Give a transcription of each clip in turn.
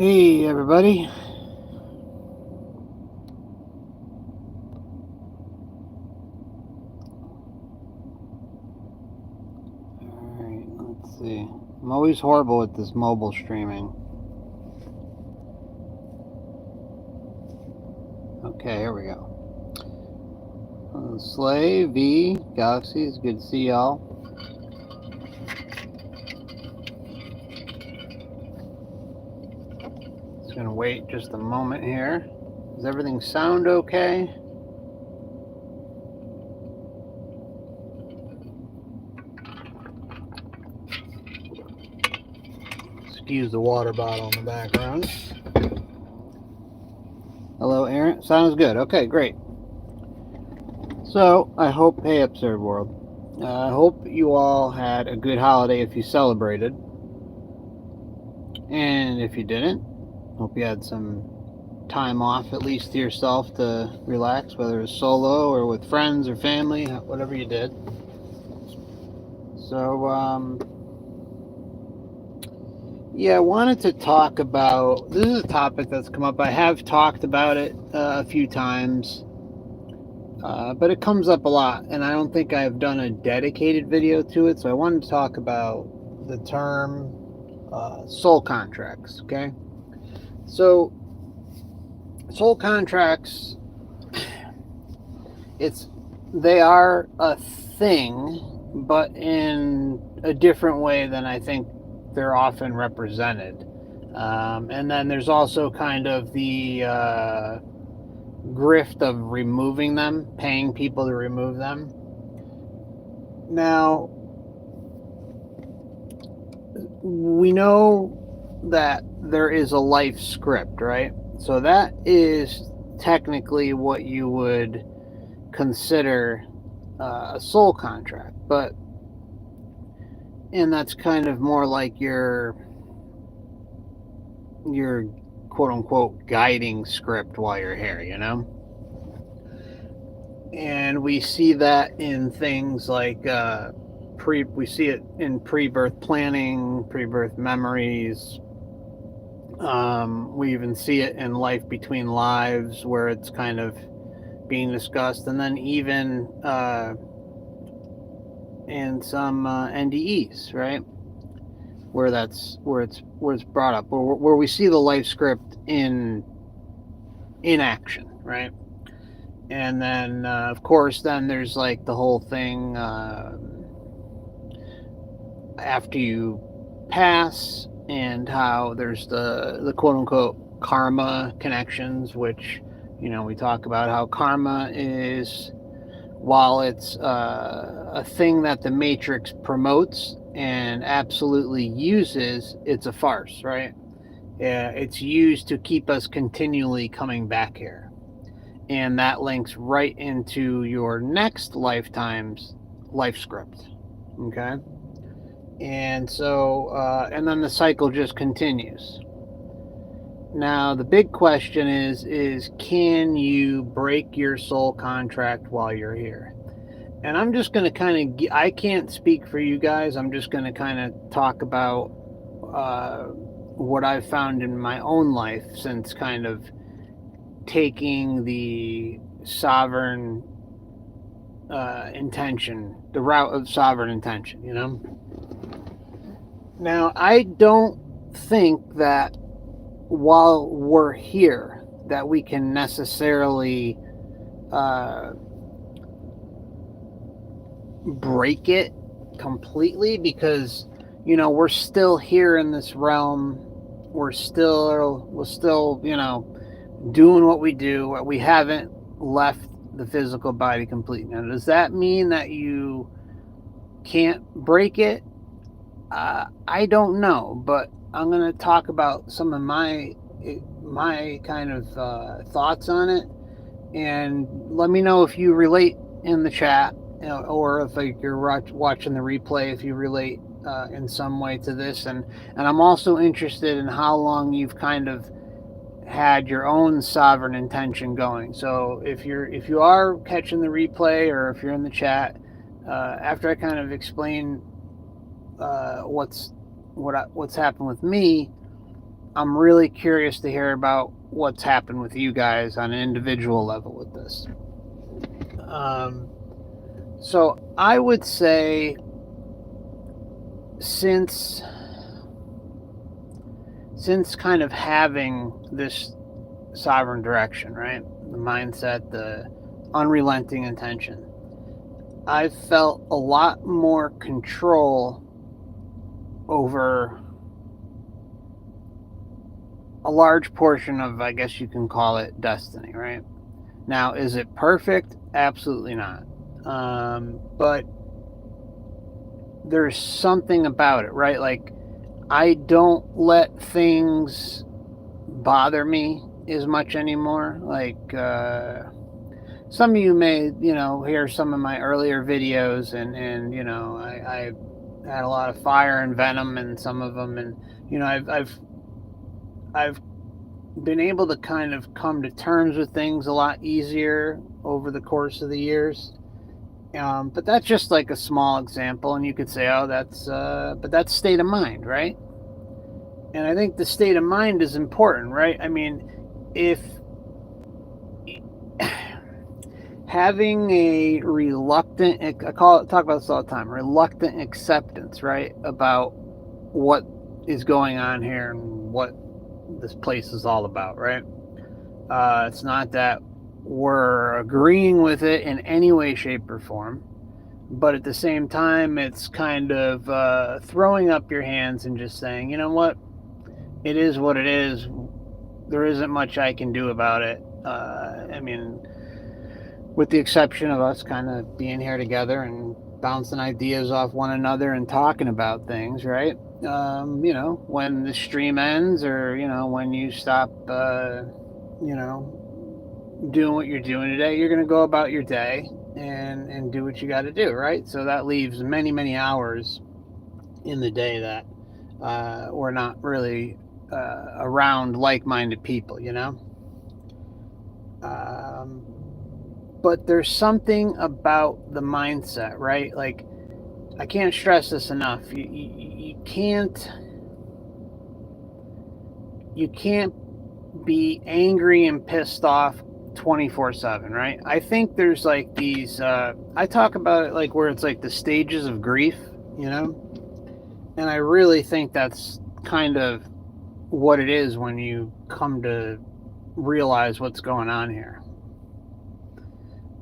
Hey everybody. Alright, let's see. I'm always horrible with this mobile streaming. Okay, here we go. Slay, V, Galaxy, it's good to see y'all. Just gonna wait just a moment here. Does everything sound okay? Excuse the water bottle in the background. Hello, Aaron. Sounds good. Okay, great. So, I hope, hey, Absurd World. I hope you all had a good holiday if you celebrated. And if you didn't, hope you had some time off, at least to yourself, to relax, whether it's solo or with friends or family, whatever you did. So, yeah, I wanted to talk about, this is a topic that's come up. I have talked about it a few times, but it comes up a lot, and I don't think I've done a dedicated video to it, so I wanted to talk about the term soul contracts, okay? So, soul contracts, they are a thing, but in a different way than I think they're often represented. And then there's also kind of the grift of removing them, paying people to remove them. Now, we know that there is a life script, right? So that is technically what you would consider a soul contract, and that's kind of more like your quote unquote guiding script while you're here, you know? And we see that in things like we see it in pre-birth planning, pre-birth memories. We even see it in life between lives where it's kind of being discussed, and then even in some NDEs, right, where it's brought up, where we see the life script in action, right? And then of course, then there's like the whole thing after you pass, and how there's the quote unquote karma connections, which, you know, we talk about how karma is, while it's a thing that the Matrix promotes and absolutely uses, it's a farce, right? It's used to keep us continually coming back here. And that links right into your next lifetime's life script. Okay? And so, and then the cycle just continues. Now, the big question is can you break your soul contract while you're here? And I'm just going to kind of, I can't speak for you guys. I'm just going to kind of talk about what I've found in my own life since kind of taking the sovereign intention, the route of sovereign intention, you know? Now, I don't think that while we're here that we can necessarily break it completely, because, you know, we're still here in this realm. We're still, you know, doing what we do. We haven't left the physical body completely. Now, does that mean that you can't break it? I don't know, but I'm going to talk about some of my kind of thoughts on it, and let me know if you relate in the chat, or if you're watching the replay, if you relate in some way to this. And I'm also interested in how long you've kind of had your own sovereign intention going. So if you are catching the replay, or if you're in the chat, after I kind of explain what's happened with me, I'm really curious to hear about what's happened with you guys on an individual level with this. Um, so I would say since kind of having this sovereign direction, right? The mindset, the unrelenting intention. I've felt a lot more control over a large portion of, I guess you can call it, destiny, right? Now, is it perfect? Absolutely not. But there's something about it, right? Like, I don't let things bother me as much anymore. Like, some of you may, hear some of my earlier videos, and I had a lot of fire and venom in some of them, and I've been able to kind of come to terms with things a lot easier over the course of the years. But that's just like a small example, and you could say, oh, but that's state of mind, right? And I think the state of mind is important, right? I mean, if having a reluctant, talk about this all the time, reluctant acceptance, right, about what is going on here and what this place is all about, right? It's not that we're agreeing with it in any way, shape, or form, but at the same time, it's kind of throwing up your hands and just saying, you know what, it is what it is. There isn't much I can do about it. I mean, with the exception of us kind of being here together and bouncing ideas off one another and talking about things, right? When the stream ends, or when you stop, doing what you're doing today, you're going to go about your day and do what you got to do, right? So that leaves many hours in the day that we're not really around like-minded people, Um, but there's something about the mindset, right? Like, I can't stress this enough. You can't be angry and pissed off 24/7, right? I think there's like these I talk about it like where it's like the stages of grief, you know? And I really think that's kind of what it is when you come to realize what's going on here.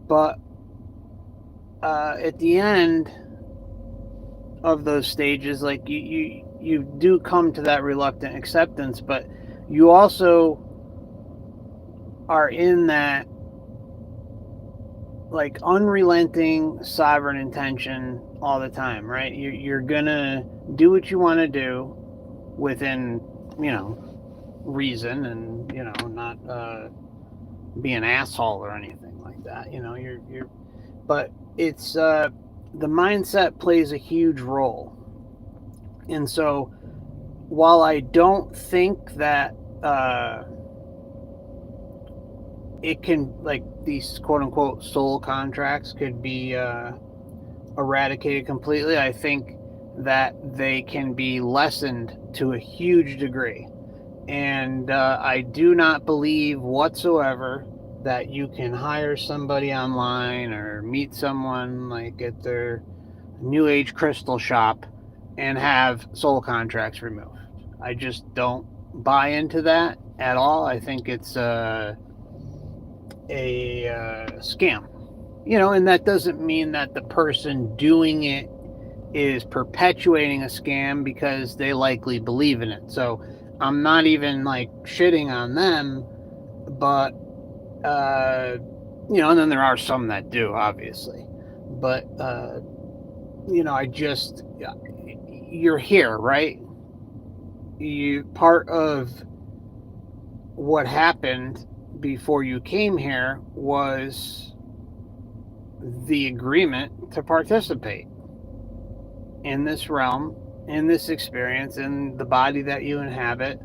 But at the end of those stages, like you do come to that reluctant acceptance, but you also are in that like unrelenting sovereign intention all the time, right? You're gonna do what you want to do within, reason, and not be an asshole or anything like that. But it's the mindset plays a huge role, and so while I don't think that it can, like, these quote unquote soul contracts could be eradicated completely, I think that they can be lessened to a huge degree. And I do not believe whatsoever that you can hire somebody online or meet someone like at their new age crystal shop and have soul contracts removed. I just don't buy into that at all. I think it's a scam, and that doesn't mean that the person doing it is perpetuating a scam, because they likely believe in it. So I'm not even like shitting on them, but and then there are some that do, obviously, but I just, you're here, right? You part of what happened before you came here was the agreement to participate in this realm, in this experience, in the body that you inhabit,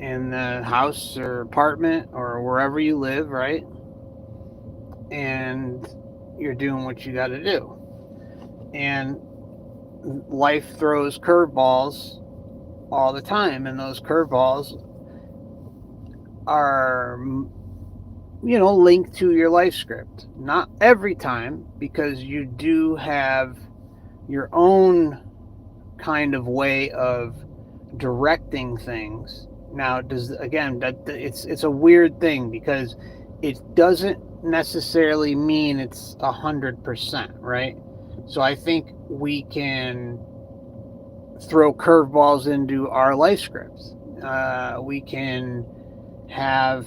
in the house or apartment or wherever you live, right? And you're doing what you got to do. And life throws curveballs all the time, and those curveballs are, linked to your life script. Not every time, because you do have your own kind of way of directing things. Now, does again that it's a weird thing, because it doesn't necessarily mean it's 100%, right? So I think we can throw curveballs into our life scripts. We can have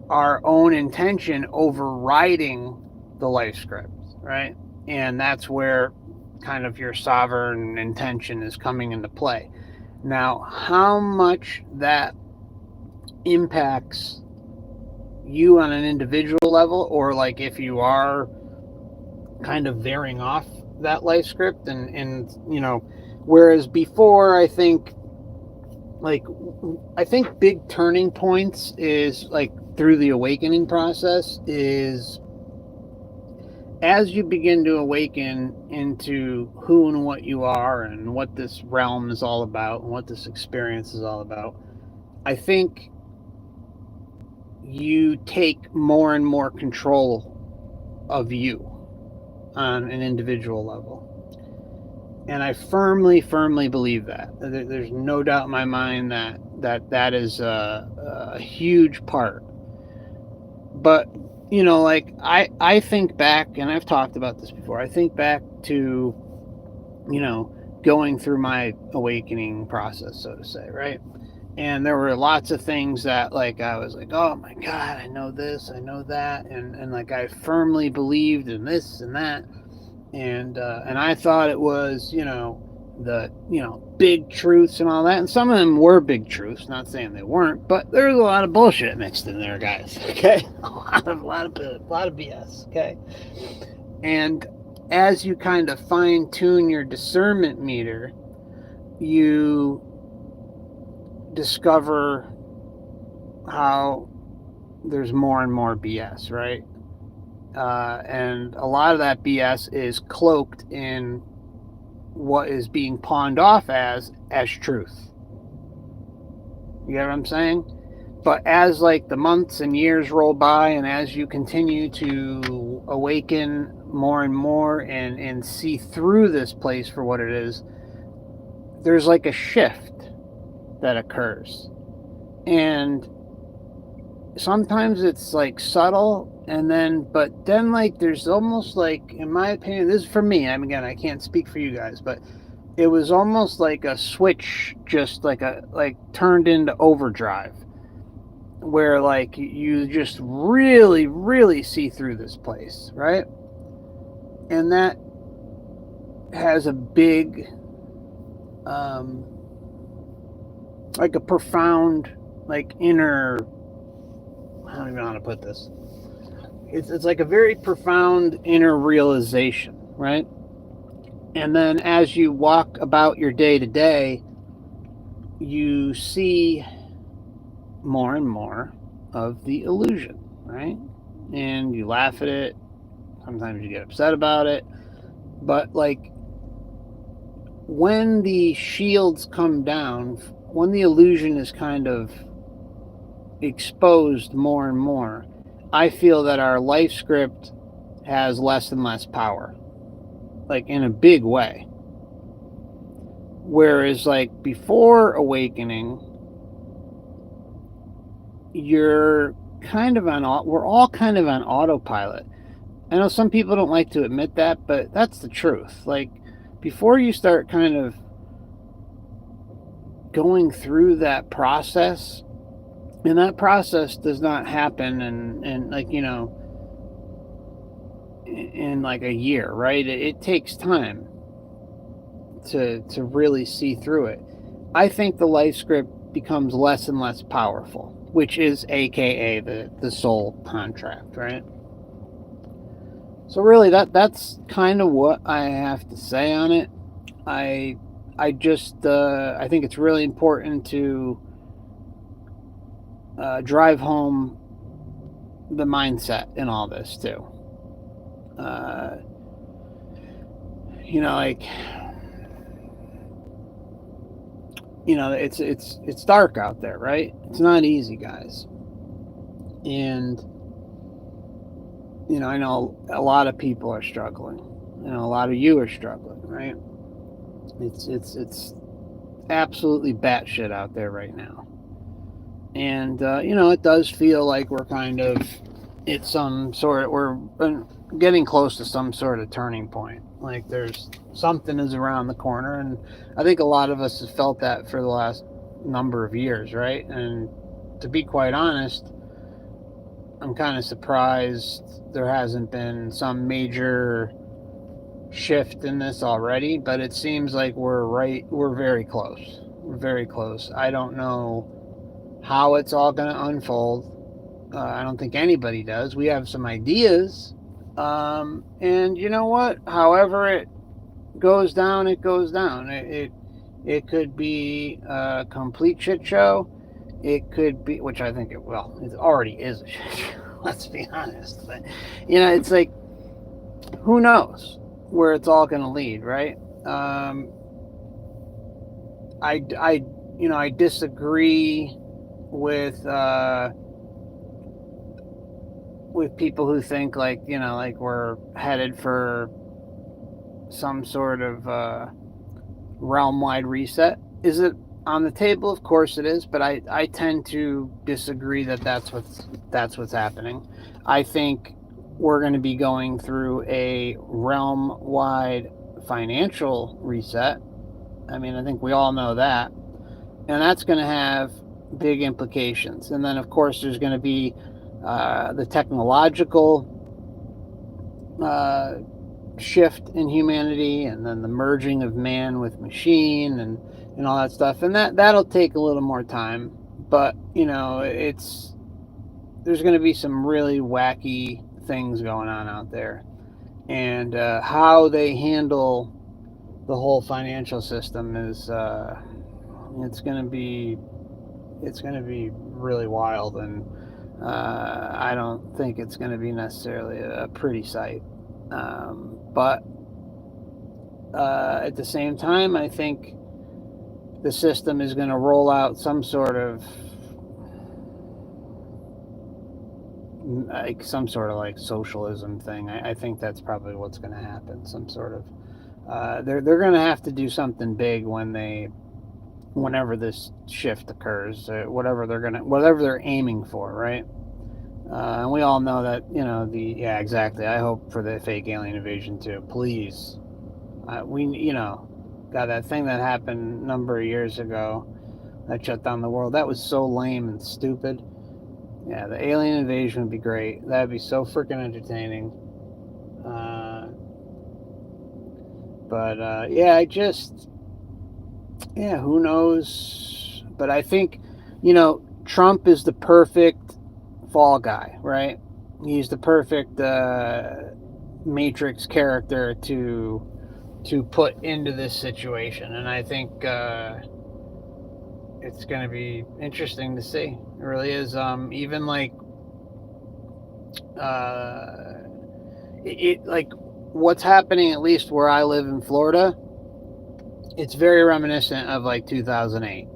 our own intention overriding the life script, right? And that's where kind of your sovereign intention is coming into play. Now, how much that impacts you on an individual level, or like if you are kind of veering off that life script, and whereas before, I think big turning points is like through the awakening process is as you begin to awaken into who and what you are and what this realm is all about and what this experience is all about. I think you take more and more control of you on an individual level. And I firmly, firmly believe that. There's no doubt in my mind that is a huge part. But, like I think back, and I've talked about this before, I think back to, going through my awakening process, so to say, right? And there were lots of things that like I was like, oh my God, I know this, I know that, and like I firmly believed in this and that, and I thought it was the big truths and all that, and some of them were big truths. Not saying they weren't, but there's a lot of bullshit mixed in there, guys. Okay, a lot of BS. Okay, and as you kind of fine tune your discernment meter, you discover how there's more and more BS, right? And a lot of that BS is cloaked in what is being pawned off as truth. You get what I'm saying? But as like the months and years roll by, and as you continue to awaken more and more and see through this place for what it is, there's like a shift that occurs. And sometimes it's like subtle, but then like there's almost like, in my opinion, this is for me, again, I can't speak for you guys, but it was almost like a switch just like turned into overdrive, where like you just really, really see through this place, right? And that has a big like a profound like inner, I don't even know how to put this. It's like a very profound inner realization, right? And then as you walk about your day to day, you see more and more of the illusion, right? And you laugh at it. Sometimes you get upset about it. But like when the shields come down, when the illusion is kind of exposed more and more, I feel that our life script has less and less power, like in a big way. Whereas like before awakening, we're all kind of on autopilot. I know some people don't like to admit that, but that's the truth. Like before you start kind of going through that process, and that process does not happen and like in like a year, right? It takes time to really see through it. I think the life script becomes less and less powerful, which is AKA the soul contract, right? So really that's kind of what I have to say on it. I just I think it's really important to drive home the mindset in all this too. Like it's dark out there, right? It's not easy, guys. And I know a lot of people are struggling. A lot of you are struggling, right? It's absolutely batshit out there right now. And it does feel like we're kind of we're getting close to some sort of turning point. Like there's something is around the corner, and I think a lot of us have felt that for the last number of years, right? And to be quite honest, I'm kind of surprised there hasn't been some major shift in this already, but it seems like we're very close. We're very close. I don't know how it's all going to unfold. I don't think anybody does. We have some ideas. And you know what? However it goes down, it goes down. It could be a complete shit show. It could be, which I think it already is a shit show. Let's be honest. But it's like, who knows where it's all going to lead, right? I disagree with people who think like we're headed for some sort of realm-wide reset. Is it on the table? Of course it is, but I tend to disagree that that's what's happening. I think we're going to be going through a realm-wide financial reset. I mean, I think we all know that. And that's going to have big implications. And then, of course, there's going to be the technological shift in humanity, and then the merging of man with machine and all that stuff. And that'll take a little more time. But, there's going to be some really wacky things going on out there. And how they handle the whole financial system is it's going to be really wild, and I don't think it's going to be necessarily a pretty sight. But at the same time, I think the system is going to roll out some sort of socialism thing. I think that's probably what's going to happen. Some sort of they're going to have to do something big whenever this shift occurs, whatever they're aiming for, right? And we all know that exactly. I hope for the fake alien invasion too. Please, got that thing that happened a number of years ago that shut down the world. That was so lame and stupid. Yeah, the alien invasion would be great. That'd be so freaking entertaining. Who knows? But I think, Trump is the perfect fall guy, right? He's the perfect Matrix character to put into this situation, and I think it's going to be interesting to see. It really is. Even like like what's happening, at least where I live in Florida, it's very reminiscent of like 2008,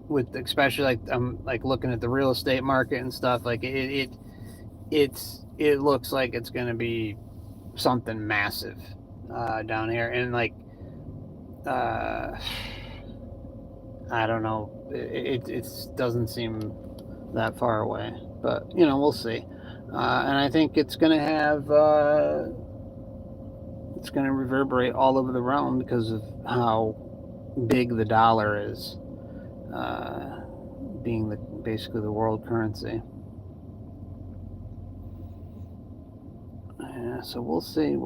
with especially like I'm like looking at the real estate market and stuff. Like it looks like it's going to be something massive down here, and like I don't know, it doesn't seem that far away, but we'll see. And I think it's going to have it's going to reverberate all over the realm because of how big the dollar is, being basically the world currency. Yeah, so we'll see.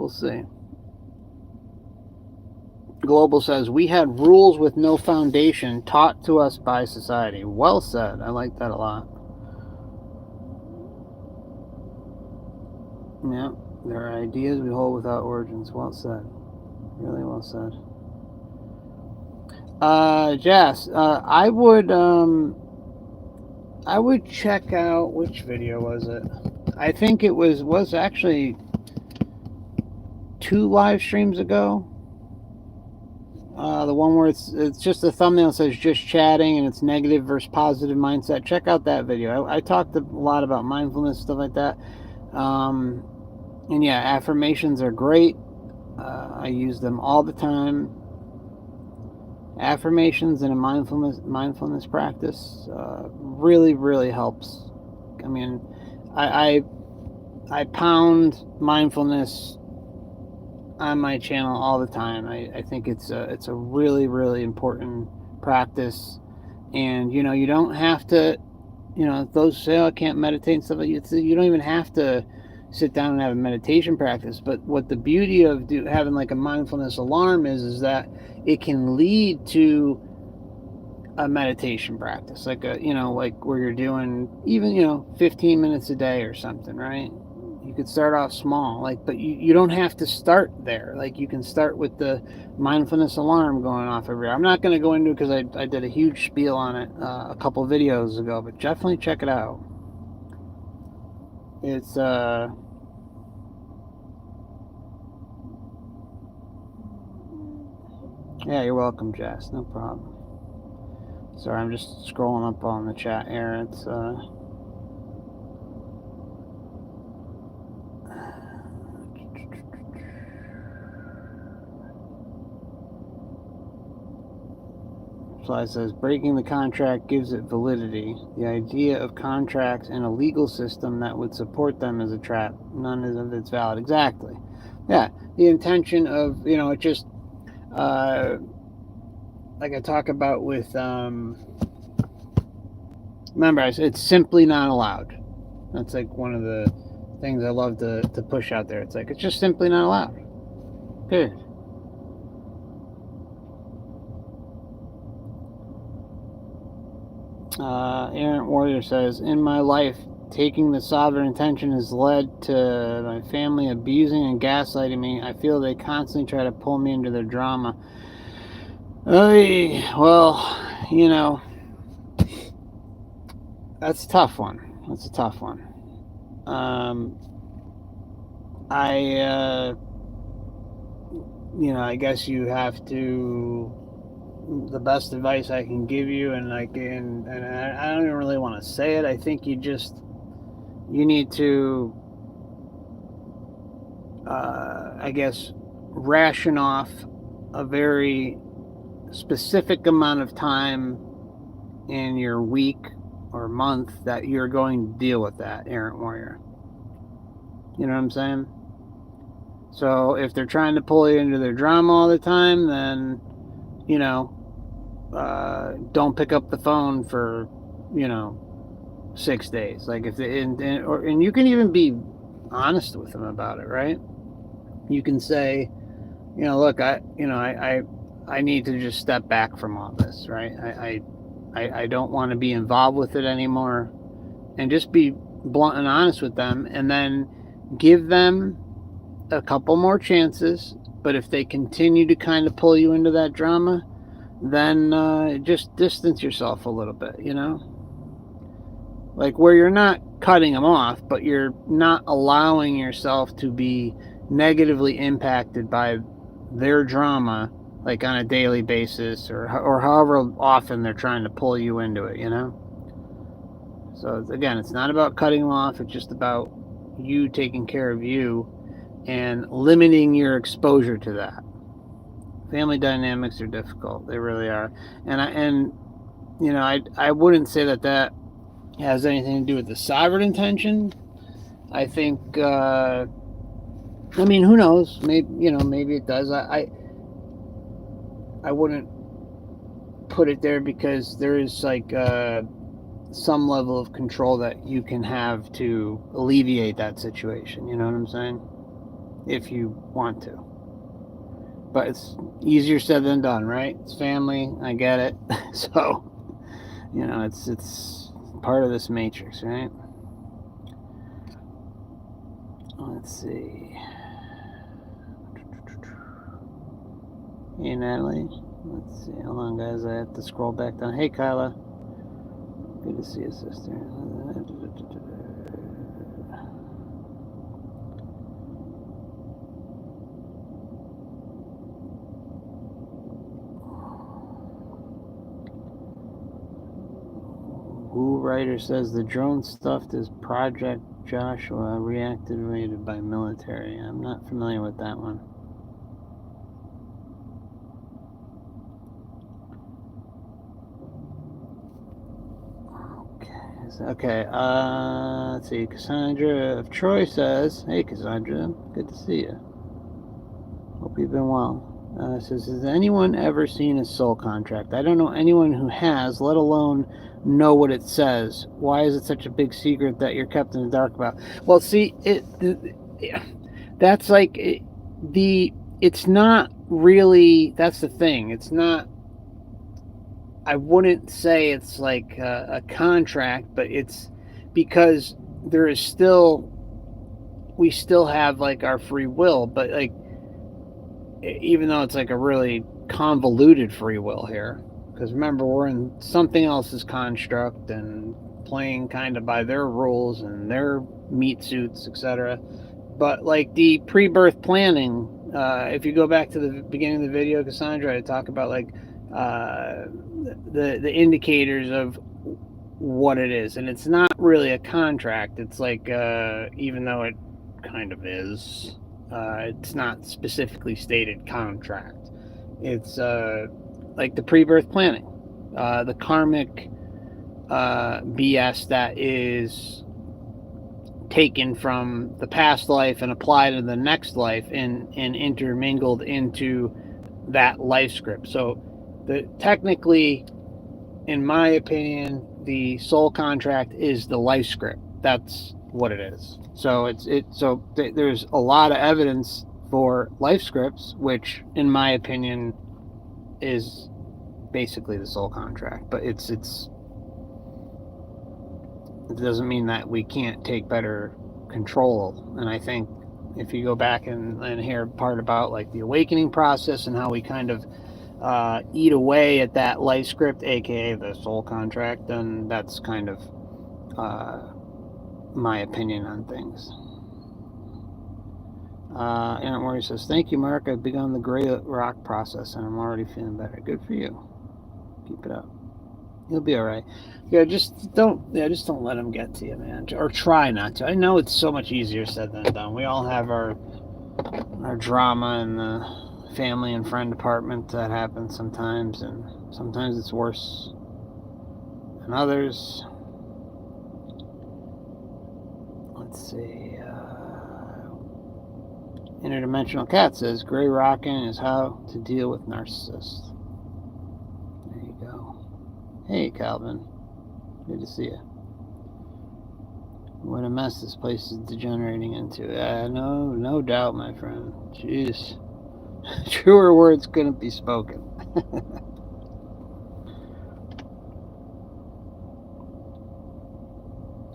Global says, we had rules with no foundation taught to us by society. Well said. I like that a lot. Yeah, there are ideas we hold without origins. Well said. Really well said. Jess, I would check out, which video was it? I think it was actually 2 live streams ago. The one where it's just a thumbnail that says just chatting and it's negative versus positive mindset. Check out that video. I talked a lot about mindfulness, stuff like that. And yeah, affirmations are great. I use them all the time. Affirmations and a mindfulness practice really helps. I mean, I pound mindfulness on my channel all the time. I think it's a really important practice, and you don't have to. Those say, oh, I can't meditate and stuff like that. You don't even have to sit down and have a meditation practice. But what the beauty of having like a mindfulness alarm is that it can lead to a meditation practice, like like where you're doing even 15 minutes a day or something, right? You could start off small, but you don't have to start there. Like you can start with the mindfulness alarm going off every hour. I'm not going to go into it because I did a huge spiel on it a couple videos ago, but definitely check it out. It's yeah, you're welcome, Jess. No problem. Sorry, I'm just scrolling up on the chat here. It's Fly says, breaking the contract gives it validity. The idea of contracts and a legal system that would support them is a trap. None of it's valid. Exactly. Yeah. The intention of, it just, like I talk about with, remember, it's simply not allowed. That's like one of the things I love to push out there. It's like, it's just simply not allowed. Period. Errant Warrior says, in my life, taking the sovereign intention has led to my family abusing and gaslighting me. I feel they constantly try to pull me into their drama. Well, that's a tough one. That's a tough one. I guess you have to. The best advice I can give you, and I don't even really want to say it. I think you need to, I guess, ration off a very specific amount of time in your week or month that you're going to deal with that, Errant Warrior. You know what I'm saying? So if they're trying to pull you into their drama all the time, then don't pick up the phone for 6 days. Like if they, and you can even be honest with them about it, right? You can say, look, I need to just step back from all this, right? I don't want to be involved with it anymore, and just be blunt and honest with them, and then give them a couple more chances. But if they continue to kind of pull you into that drama, then just distance yourself a little bit, like where you're not cutting them off, but you're not allowing yourself to be negatively impacted by their drama, like on a daily basis or however often they're trying to pull you into it, So again, it's not about cutting them off. It's just about you taking care of you and limiting your exposure to that. Family dynamics are difficult. They really are. And I wouldn't say that has anything to do with the sovereign intention. I think who knows? Maybe it does. I wouldn't put it there because there is like some level of control that you can have to alleviate that situation. You know what I'm saying? If you want to. But it's easier said than done, right? It's family. I get it. So, it's part of this matrix, right? Let's see. Hey, Natalie. Let's see. Hold on, guys. I have to scroll back down. Hey, Kyla. Good to see you, sister. writer says the drone stuffed is Project Joshua, reactivated by military. I'm not familiar with that one. Okay, let's see. Cassandra of Troy says, "Hey, Cassandra, good to see you. Hope you've been well." Says, "Has anyone ever seen a soul contract? I don't know anyone who has, let alone know what it says. Why is it such a big secret that you're kept in the dark about?" Well, see, that's like it's not really. That's the thing. It's not. I wouldn't say it's like a contract, but it's because there is still we still have like our free will, but like even though it's like a really convoluted free will here, because remember we're in something else's construct and playing kind of by their rules and their meat suits, etc. But like the pre-birth planning, if you go back to the beginning of the video, Cassandra, I talk about like uh, the indicators of what it is, and it's not really a contract. It's like even though it kind of is, it's not specifically stated contract. It's like the pre-birth planning, the karmic BS that is taken from the past life and applied to the next life and intermingled into that life script. So technically, in my opinion, the soul contract is the life script. That's what it is. So there's a lot of evidence for life scripts, which in my opinion is basically the soul contract. But it doesn't mean that we can't take better control. And I think if you go back and hear part about like the awakening process and how we kind of eat away at that life script, aka the soul contract, then that's kind of my opinion on things. Aaron Murray says, "Thank you, Mark. I've begun the gray rock process and I'm already feeling better. Good for you. Keep it up. You'll be all right." Yeah, just don't let them get to you, man. Or try not to. I know it's so much easier said than done. We all have our drama in the family and friend department that happens sometimes, and sometimes it's worse than others. Let's see. Interdimensional Cat says, "Gray rocking is how to deal with narcissists." There you go. Hey, Calvin. Good to see you. What a mess this place is degenerating into. No doubt, my friend. Jeez. Truer words couldn't be spoken.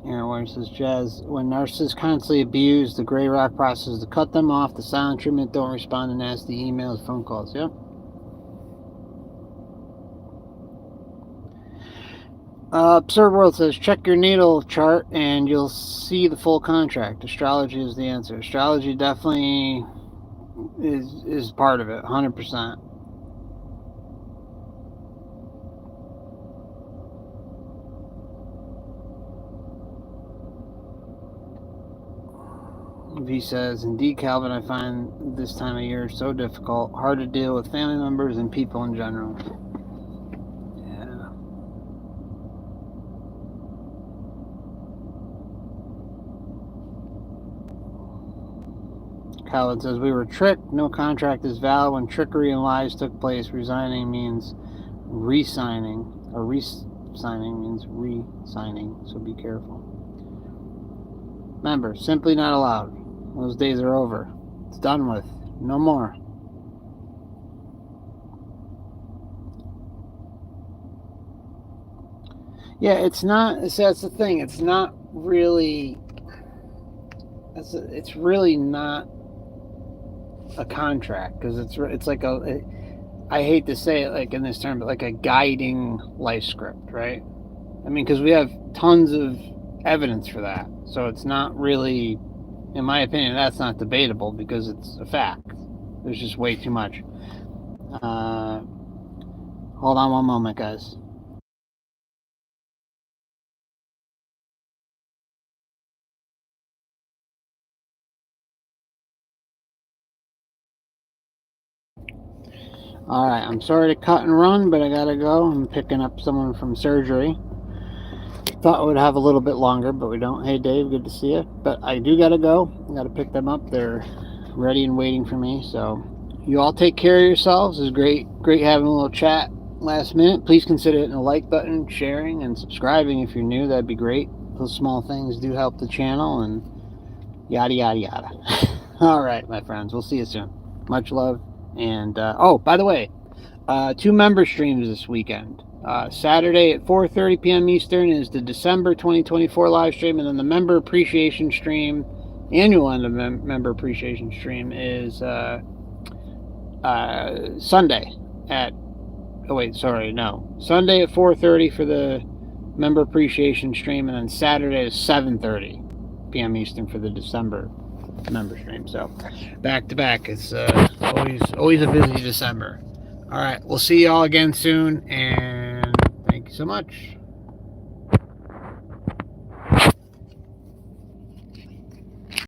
Aaron Warren says, "Jazz, when narcissists constantly abuse the gray rock process to cut them off, the silent treatment, don't respond to nasty emails, phone calls." Yep. Absurd World says, "Check your natal chart and you'll see the full contract. Astrology is the answer." Astrology definitely is part of it, 100%. V says, "Indeed, Calvin, I find this time of year so difficult, hard to deal with family members and people in general." Yeah. Calvin says, "We were tricked. No contract is valid when trickery and lies took place. Resigning means re-signing, or re-signing means re-signing, so be careful. Remember, simply not allowed. Those days are over. It's done with. No more." Yeah, it's not. That's the thing. It's not really. It's really not a contract because it's like I hate to say it like in this term, but like a guiding life script, right? I mean, because we have tons of evidence for that, so it's not really, in my opinion, that's not debatable because it's a fact. There's just way too much. Hold on one moment, guys. All right, I'm sorry to cut and run, but I gotta go. I'm picking up someone from surgery. Thought we would have a little bit longer, but we don't. Hey, Dave, good to see you. But I do gotta go. I gotta pick them up. They're ready and waiting for me. So you all take care of yourselves. It was great having a little chat last minute. Please consider hitting the like button, sharing, and subscribing if you're new. That'd be great. Those small things do help the channel, and yada yada yada. All right, my friends. We'll see you soon. Much love. And oh, by the way, 2 member streams this weekend. Saturday at 4:30 p.m. Eastern is the December 2024 live stream, and then the member appreciation stream, annual end of member appreciation stream, is Sunday at. Oh wait, sorry, no. Sunday at 4:30 for the member appreciation stream, and then Saturday at 7:30 p.m. Eastern for the December member stream. So back to back. It's always a busy December. All right, we'll see you all again soon, and thank you so much.